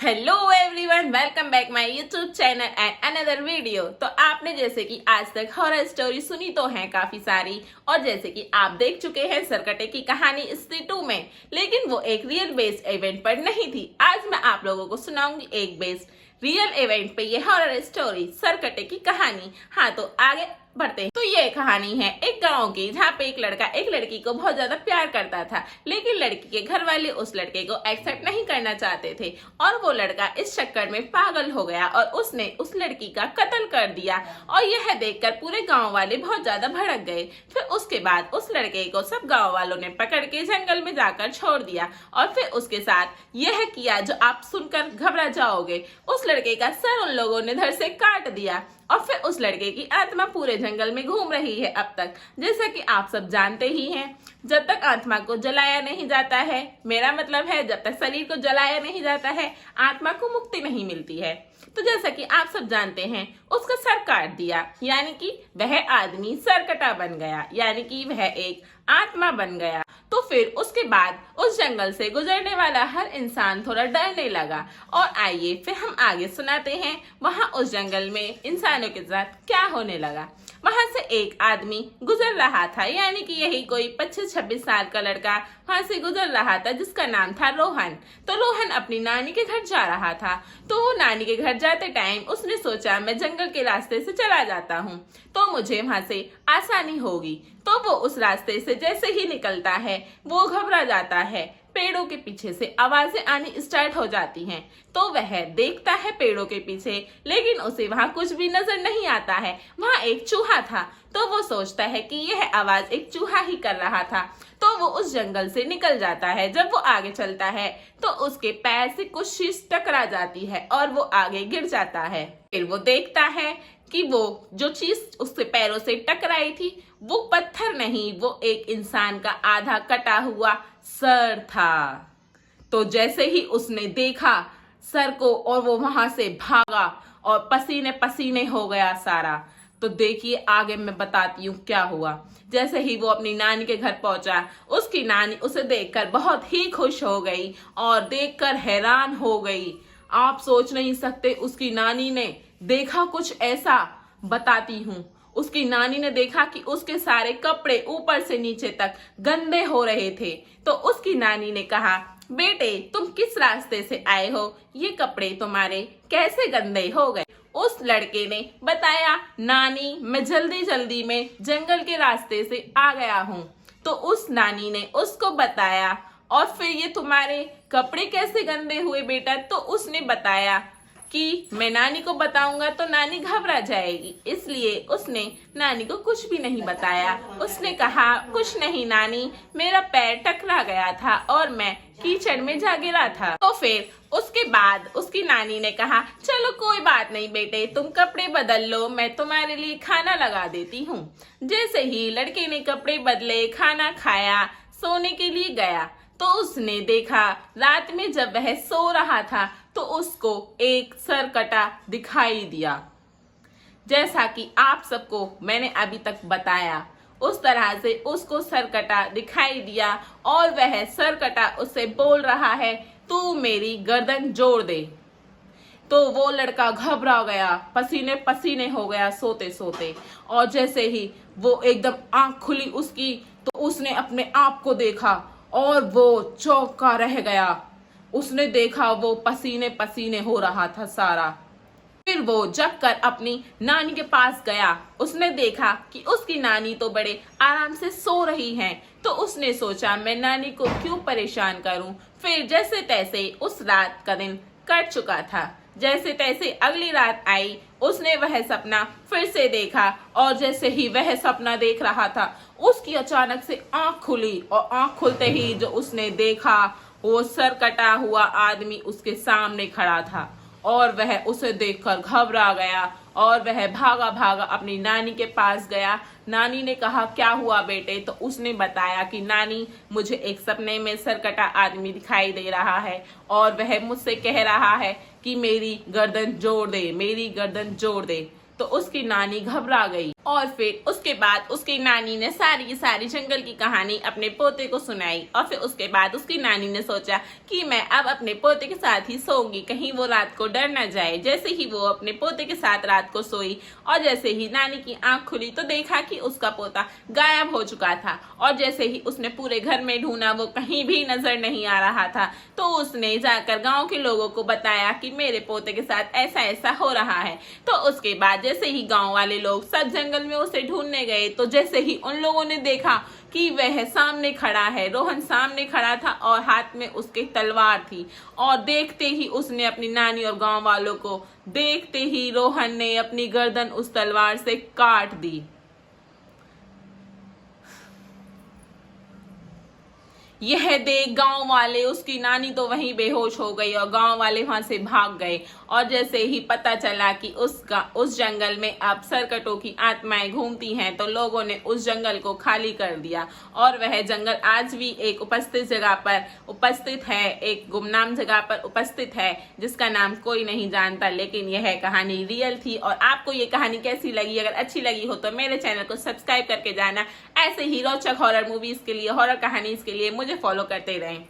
Hello everyone, welcome back my YouTube channel and another video. तो आपने जैसे कि आज तक हॉरर स्टोरी सुनी तो हैं काफी सारी, और जैसे कि आप देख चुके हैं सरकटे की कहानी स्त्री 2 में, लेकिन वो एक रियल बेस्ड इवेंट पर नहीं थी। आज मैं आप लोगों को सुनाऊंगी एक बेस्ड रियल इवेंट पे ये हॉरर स्टोरी सरकटे की कहानी। हाँ, तो आगे बढ़ते हैं। तो ये कहानी है एक गांव की, जहाँ पे एक लड़का एक लड़की को बहुत ज्यादा प्यार करता था, लेकिन लड़की के घर वाले उस लड़के को एक्सेप्ट नहीं करना चाहते थे और वो लड़का इस चक्कर में पागल हो गया और उसने उस लड़की का कत्ल कर दिया। और यह देखकर पूरे गांव वाले बहुत ज्यादा भड़क गए। फिर उसके बाद उस लड़के को सब गाँव वालों ने पकड़ के जंगल में जाकर छोड़ दिया और फिर उसके साथ यह किया जो आप सुनकर घबरा जाओगे। उस लड़के का सर उन लोगों ने धड़ से काट दिया और फिर उस लड़के की आत्मा पूरे जंगल में घूम रही है अब तक। जैसा कि आप सब जानते ही हैं, जब तक आत्मा को जलाया नहीं जाता है, मेरा मतलब है जब तक शरीर को जलाया नहीं जाता है, आत्मा को मुक्ति नहीं मिलती है। तो जैसा कि आप सब जानते हैं, उसका सर काट दिया, यानी कि वह आदमी सरकटा बन गया, यानी कि वह एक आत्मा बन गया। तो फिर उसके बाद उस जंगल से गुजरने वाला हर इंसान थोड़ा डरने लगा। और आइए फिर हम आगे सुनाते हैं वहां उस जंगल में इंसानों के साथ क्या होने लगा। वहां से एक आदमी गुजर रहा था, यानी कि यही कोई 25-26 साल का लड़का वहां से गुजर रहा था, जिसका नाम था रोहन। तो रोहन अपनी नानी के घर जा रहा था। तो वो नानी के घर जाते टाइम उसने सोचा मैं जंगल के रास्ते से चला जाता हूँ तो मुझे वहां से आसानी होगी। तो वो उस रास्ते से जैसे ही निकलता है वो घबरा जाता है। पेड़ों के पीछे से आवाजें आनी स्टार्ट हो जाती हैं। तो वह देखता है पेड़ों के पीछे, लेकिन उसे वहां कुछ भी नजर नहीं आता है। वहां एक चूहा था। तो वो सोचता है कि यह आवाज एक चूहा ही कर रहा था। तो वो उस जंगल से निकल जाता है। जब वो आगे चलता है तो उसके पैर से कुछ चीज टकरा जाती है और वो आगे गिर जाता है। फिर वो देखता है कि वो जो चीज उसके पैरों से टकराई थी वो पत्थर नहीं, वो एक इंसान का आधा कटा हुआ सर था। तो जैसे ही उसने देखा सर को और वो वहां से भागा और पसीने पसीने हो गया सारा। तो देखिए आगे मैं बताती हूँ क्या हुआ। जैसे ही वो अपनी नानी के घर पहुंचा, उसकी नानी उसे देखकर बहुत ही खुश हो गई और देखकर हैरान हो गई। आप सोच नहीं सकते उसकी नानी ने देखा कुछ ऐसा। बताती हूँ, उसकी नानी ने देखा कि उसके सारे कपड़े ऊपर से नीचे तक गंदे हो रहे थे। तो उसकी नानी ने कहा, बेटे तुम किस रास्ते से आए हो, ये कपड़े तुम्हारे कैसे गंदे हो गए। उस लड़के ने बताया, नानी मैं जल्दी जल्दी में जंगल के रास्ते से आ गया हूँ। तो उस नानी ने उसको बताया, और फिर ये तुम्हारे कपड़े कैसे गंदे हुए बेटा। तो उसने बताया कि मैं नानी को बताऊंगा तो नानी घबरा जाएगी, इसलिए उसने नानी को कुछ भी नहीं बताया। उसने कहा, कुछ नहीं नानी, मेरा पैर टकरा गया था और मैं कीचड़ में जा गिरा था। तो फिर उसके बाद उसकी नानी ने कहा, चलो कोई बात नहीं बेटे, तुम कपड़े बदल लो, मैं तुम्हारे लिए खाना लगा देती हूँ। जैसे ही लड़के ने कपड़े बदले, खाना खाया, सोने के लिए गया, तो उसने देखा रात में जब वह सो रहा था तो उसको एक सरकटा दिखाई दिया। जैसा कि आप सबको मैंने अभी तक बताया, उस तरह से उसको सरकटा दिखाई दिया और वह सरकटा उससे बोल रहा है, तू मेरी गर्दन जोड़ दे। तो वो लड़का घबरा गया, पसीने पसीने हो गया सोते सोते। और जैसे ही वो एकदम आंख खुली उसकी, तो उसने अपने आप को देखा और वो चौंका रह गया। उसने देखा वो पसीने पसीने हो रहा था सारा। फिर वो जग कर अपनी नानी के पास गया। उसने देखा कि उसकी नानी तो बड़े आराम से सो रही हैं। तो उसने सोचा मैं नानी को क्यों परेशान करूं। फिर जैसे तैसे उस रात का दिन कट चुका था। जैसे तैसे अगली रात आई, उसने वह सपना फिर से देखा और जैसे ही वह सपना देख रहा था, उसकी अचानक से आंख खुली और आंख खुलते ही जो उसने देखा, वो सर कटा हुआ आदमी उसके सामने खड़ा था और वह उसे देखकर घबरा गया और वह भागा भागा अपनी नानी के पास गया। नानी ने कहा, क्या हुआ बेटे। तो उसने बताया कि नानी, मुझे एक सपने में सरकटा आदमी दिखाई दे रहा है और वह मुझसे कह रहा है कि मेरी गर्दन जोड़ दे, मेरी गर्दन जोड़ दे। तो उसकी नानी घबरा गई। और फिर उसके बाद उसकी नानी ने सारी की सारी जंगल की कहानी अपने पोते को सुनाई। और फिर उसके बाद उसकी नानी ने सोचा कि मैं अब अपने पोते के साथ ही सोऊंगी, कहीं वो रात को डर न जाए। जैसे ही वो अपने पोते के साथ रात को सोई और जैसे ही नानी की आंख खुली तो देखा कि उसका पोता गायब हो चुका था। और जैसे ही उसने पूरे घर में ढूंढा, वो कहीं भी नजर नहीं आ रहा था। तो उसने जाकर गांव के लोगों को बताया कि मेरे पोते के साथ ऐसा ऐसा हो रहा है। तो उसके बाद जैसे ही गांव वाले लोग सब जंगल में उसे ढूंढने गए, तो जैसे ही उन लोगों ने देखा कि वह सामने खड़ा है, रोहन सामने खड़ा था और हाथ में उसके तलवार थी। और देखते ही उसने अपनी नानी और गांव वालों को देखते ही रोहन ने अपनी गर्दन उस तलवार से काट दी। यह देख गांव वाले, उसकी नानी तो वहीं बेहोश हो गई और गांव वाले वहां से भाग गए। और जैसे ही पता चला कि उस जंगल में अब सरकटों की आत्माएं घूमती हैं, तो लोगों ने उस जंगल को खाली कर दिया। और वह जंगल आज भी एक उपस्थित जगह पर उपस्थित है, एक गुमनाम जगह पर उपस्थित है, जिसका नाम कोई नहीं जानता। लेकिन यह कहानी रियल थी। और आपको ये कहानी कैसी लगी? अगर अच्छी लगी हो तो मेरे चैनल को सब्सक्राइब करके जाना। ऐसे ही रोचक हॉरर मूवीज के लिए, हॉरर कहानीज के लिए मुझे फॉलो करते रहें।